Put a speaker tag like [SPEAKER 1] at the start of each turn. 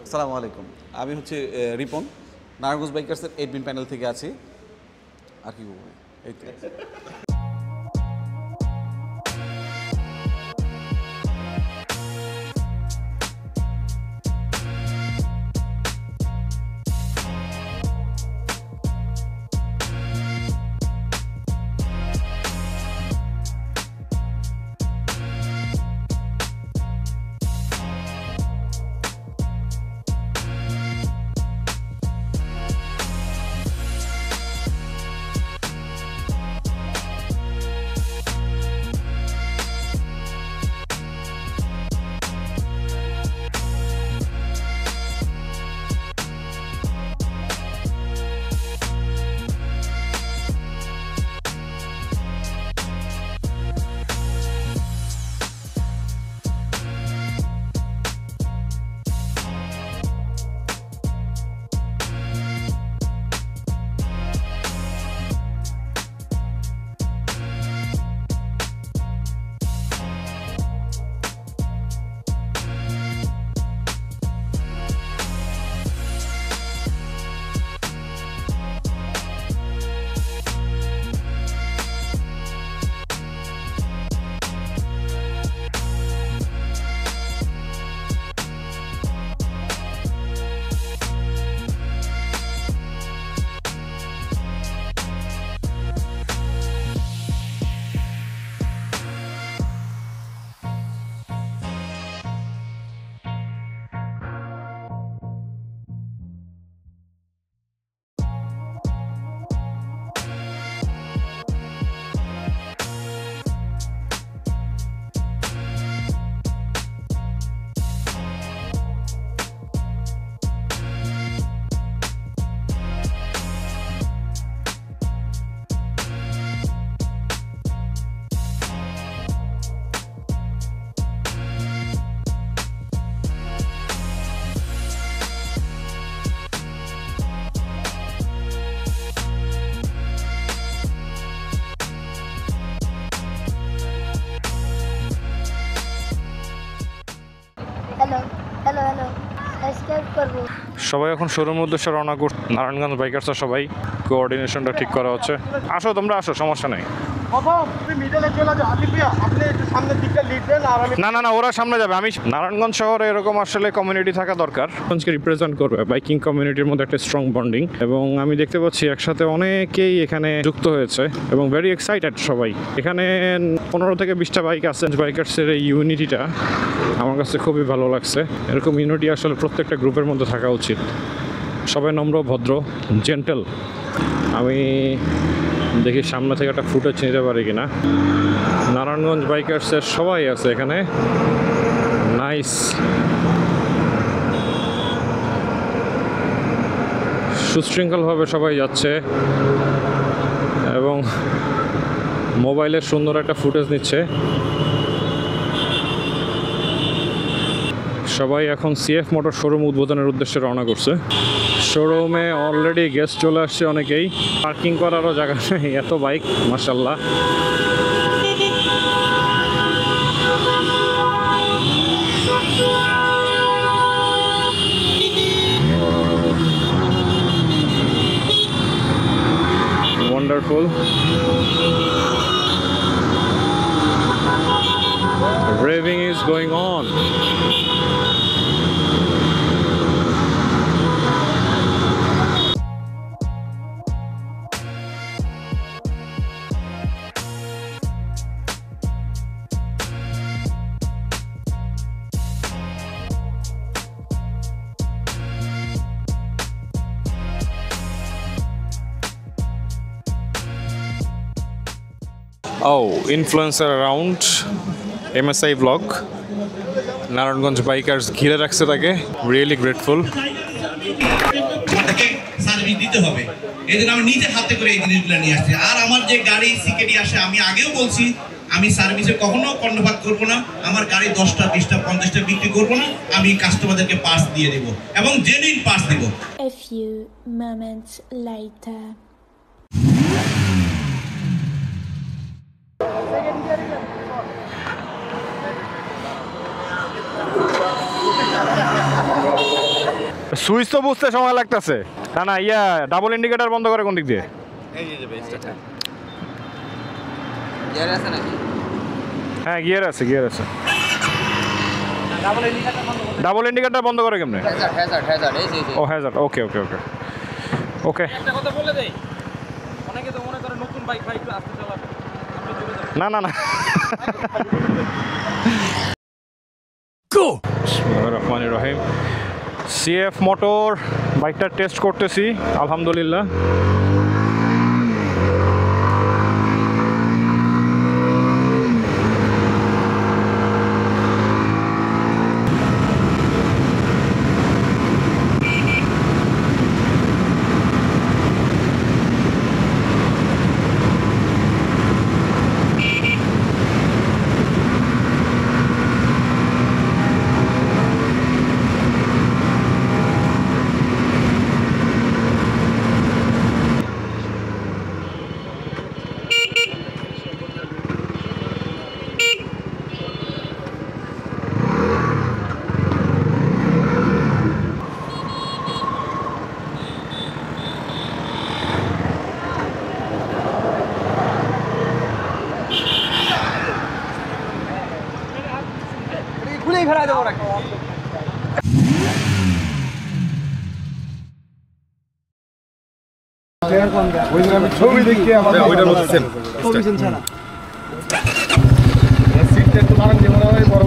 [SPEAKER 1] আসসালামু আলাইকুম। আমি হচ্ছে রিপন, নারায়ণগঞ্জ বাইকার্সের এডমিন প্যানেল থেকে আছি। আর কি বলবো, এই তো।
[SPEAKER 2] সবাই এখন শোরুমের উদ্দেশ্যে রওনা করছে। নারায়ণগঞ্জ বাইকার্সের সবাই কোঅর্ডিনেশনটা ঠিক করা হচ্ছে। আসো, তোমরা আসো, সমস্যা নেই। না না না, ওরা সামনে যাবে। আমি নারায়ণগঞ্জ শহরে এরকম আসলে কমিউনিটি থাকা দরকার, নারায়ণগঞ্জকে রিপ্রেজেন্ট করবে। বাইকিং কমিউনিটির মধ্যে একটা স্ট্রং বন্ডিং, এবং আমি দেখতে পাচ্ছি একসাথে অনেকেই এখানে যুক্ত হয়েছে এবং ভেরি এক্সাইটেড সবাই। এখানে 15 থেকে 20টা বাইক আছে। বাইকার্সের এই ইউনিটিটা আমার কাছে খুবই ভালো লাগছে। এরকম ইউনিটি আসলে প্রত্যেকটা গ্রুপের মধ্যে থাকা উচিত। সবাই নম্র, ভদ্র, জেন্টেল। আমি দেখি সামনে থেকে একটা ফুটেজ নিতে পারি কিনা। নারায়ণগঞ্জ বাইকার্সের সবাই আছে এখানে। নাইস, সুশৃঙ্খলভাবে সবাই যাচ্ছে এবং মোবাইলের সুন্দর একটা ফুটেজ নিচ্ছে। সবাই এখন সিএফ মোটর শোরুম উদ্বোধনের উদ্দেশ্যে রওনা করছে। শোরুমে অলরেডি গেস্ট চলে আসছে অনেকেই। পার্কিং করারও জায়গা নেই, এত বাইক, মাশাআল্লাহ। Wonderful. Raving is going on. Oh, influencer around MSI vlog. Narayanganj bikers ঘিরে রাখছে তাকে। Really grateful.
[SPEAKER 3] সার্ভিস দিতে হবে, এই জন্য আমি নিজে হাতে করে এই জিনিসগুলো নিয়ে আসছি। আর আমার যে গাড়ি সিকেডি আসে, আমি আগেও বলছি আমি সার্ভিসে কখনো কর্ণপাত করবো না। আমার গাড়ি 10টা 20টা 50টা বিক্রি করবো না। আমি কাস্টমারদেরকে পার্টস দিয়ে দেবো এবং জেনুইন পার্টস দেবো।
[SPEAKER 4] A few moments later.
[SPEAKER 2] Switch তো বুঝতে সময় লাগতেছে। না না ইয়া ডাবল ইন্ডিকেটর বন্ধ করে কোন দিক দিয়ে? হ্যাঁ গিয়ার আছে গিয়ার আছে। ডাবল ইন্ডিকেটর বন্ধ করে কেমনে? ও হ্যাজার্ড, ওকে ওকে ওকে ওকে।
[SPEAKER 5] একটা কথা বলে দেই, অনেকে তো মনে করে নতুন বাইক ভাই একটু আস্তে চালাবে, আপনি জোরে যাবেন।
[SPEAKER 2] না না না রহমানির রহিম। সিএফ মোটর বাইকটা টেস্ট করতেছি, আলহামদুলিল্লাহ।
[SPEAKER 5] খুলেই ফেলা দেবো নাকি?
[SPEAKER 6] ছবি দেখি আমাদের ওইটা বলছেন ছবি ছাড়া সিটটা একটু মারান দিয়ে মনে হয় বড়